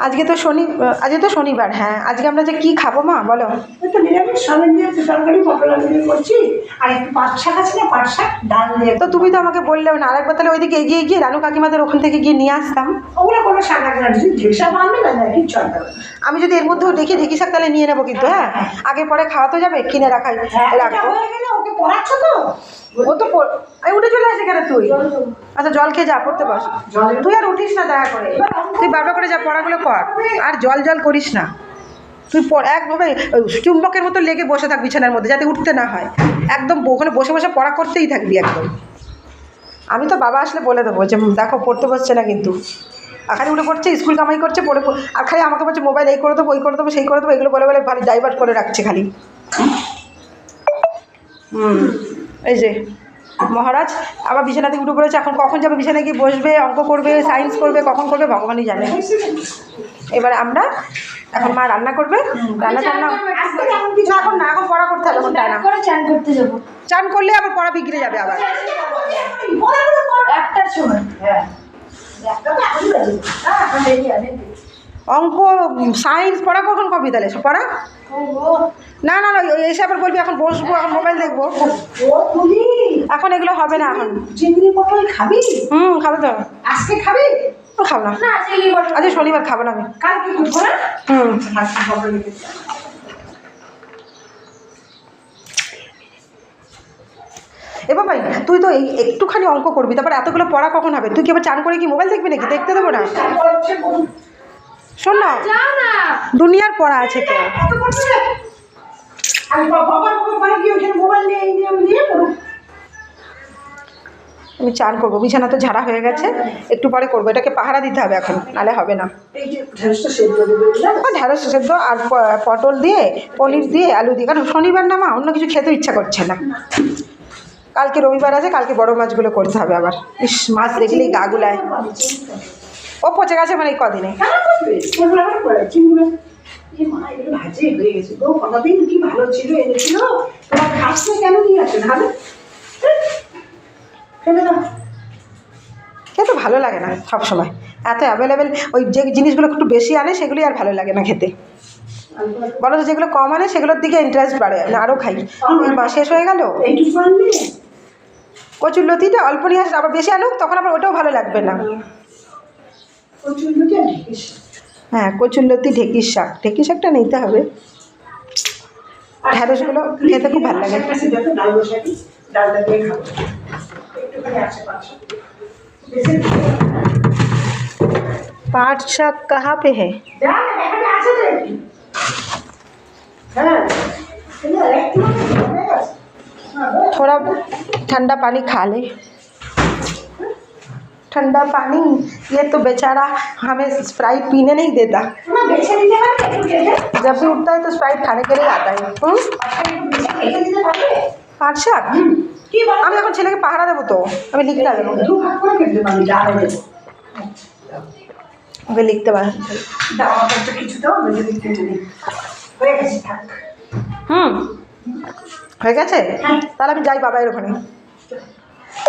আজকে তো শনিবার। হ্যাঁ, আজকে আমরা যে কি খাবো মা বলো? তো নিরামিষ সমেত দিয়ে তরকারি পটল আলু দিয়ে করছি, আর একটু পাট শাক আছে না, পাট শাক ডাল দিয়ে। তো তুমি তো আমাকে বললেও না, আরেকবার তাহলে ওইদিকে এগিয়ে গিয়ে রানু কাকিমাদের ওখান থেকে গিয়ে নিয়ে আসতাম। ওগুলো কোনো শাক রাখবে না, ঢেঁকি শাক আনবে না, কিচ্ছু আনতে হবে না। আমি যদি এর মধ্যেও দেখি ঢেঁকি শাক তাহলে নিয়ে নেবো কিন্তু। হ্যাঁ, আগে পরে খাওয়া তো যাবে, কিনে রাখাই রাখবো। হয়ে গেলে ওকে পড়াচ্ছ তো, ও তো উঠে চলে আসে কেন তুই? আচ্ছা জল খেয়ে যা, পড়তে বস। তুই আর উঠিস না দয়া করে, তুই বারবার করে যা পড়াগুলো কর, আর জল করিস না। তুই একভাবে চুম্বকের মতো লেগে বসে থাক বিছানার মধ্যে, যাতে উঠতে না হয়। একদম ওখানে বসে বসে পড়া করতেই থাকবি একদম। আমি তো বাবা আসলে বলে দেবো যে দেখো পড়তে বসছে না কিন্তু, খালি উঠে পড়ছে, স্কুল কামাই করছে, পড়ে আর খালি আমাকে বলছে মোবাইল এই করে দেবো, ওই করে দেবো, সেই করে দেবো, এগুলো বলে বলে ভারী ডাইভার্ট করে রাখছে খালি। এই যে মহারাজ আবার বিছানা থেকে উঠে পড়েছে, এখন কখন যাবে বিছানায় গিয়ে বসবে, অঙ্ক করবে, সায়েন্স করবে, কখন করবে ভগবানই জানে। এবারে আমরা এখন মা রান্না করবে, রান্না এখন না, এখন পড়া করতে হবে, এখন তাই না, চান করতে যাবো। চান করলে আবার পড়া বিগড়ে যাবে আবার। একটার সময় অঙ্ক সায়েন্স পড়া কখন কবি তাহলে পড়া? না না না, এসে আবার বলবি এখন বসবো, এখন মোবাইল দেখবো, এখন এগুলো হবে না। এখন চিংড়ি পটল খাবি? খাবো তো। আজকে খাবি? খাবো না, আজকে শনিবার খাবো না আমি। কালকে করবো না? এবার ভাই তুই তো এই একটুখানি অঙ্ক করবি, তারপর এতগুলো পড়া কখন হবে? তুই কি এবার চান করে কি মোবাইল দেখবি নাকি? দেখতে দেবো না। শোন না, দুনিয়ার পড়া আছে তো। আমি চান করবো, বিছানা তো ঝাড়া হয়ে গেছে, একটু পরে করবো। এটাকে পাহারা দিতে হবে এখন, নালে হবে না। ঢেঁড়স সেদ্ধ আর পটল দিয়ে, পনির দিয়ে, আলু দিয়ে, কারণ শনিবার না মা, অন্য কিছু খেতে ইচ্ছা করছে না। কালকে রবিবার আছে, কালকে বড় মাছগুলো করতে হবে আবার। ইস, মাছ দেখলেই গা গুলায়। ও পচে গেছে মানে এই কদিনে। খেতে ভালো লাগে না সব সময়, এত অ্যাভেলেবেল ওই যে জিনিসগুলো একটু বেশি আনে সেগুলি আর ভালো লাগে না খেতে। বলো তো যেগুলো কম আনে সেগুলোর দিকে ইন্টারেস্ট বাড়ে না, আরও খাই। শেষ হয়ে গেল কচুর লতিটা অল্প নিয়ে আসলে, আবার বেশি আনুক তখন আবার ওটাও ভালো লাগবে না। হ্যাঁ, কচুর লতি, ঢেঁকির শাক, ঢেঁকির শাকটা নিতে হবে। ঢেঁড়সগুলো খেতে খুব ভালো লাগে। पाट शाक कहाँ पे है? थोड़ा ठंडा पानी खा ले, ठंडा पानी। ये तो बेचारा हमें स्प्राइट पीने नहीं देता, जब भी उठता है तो स्प्राइट खाने के लिए आता है। पाट शाक আমি এখন ছেলেকে পাহারা দেবো তো, আমি লিখতে হবে, ওকে লিখতে পারে। হয়ে গেছে, তাহলে আমি যাই বাবাইয়ের ওখানে।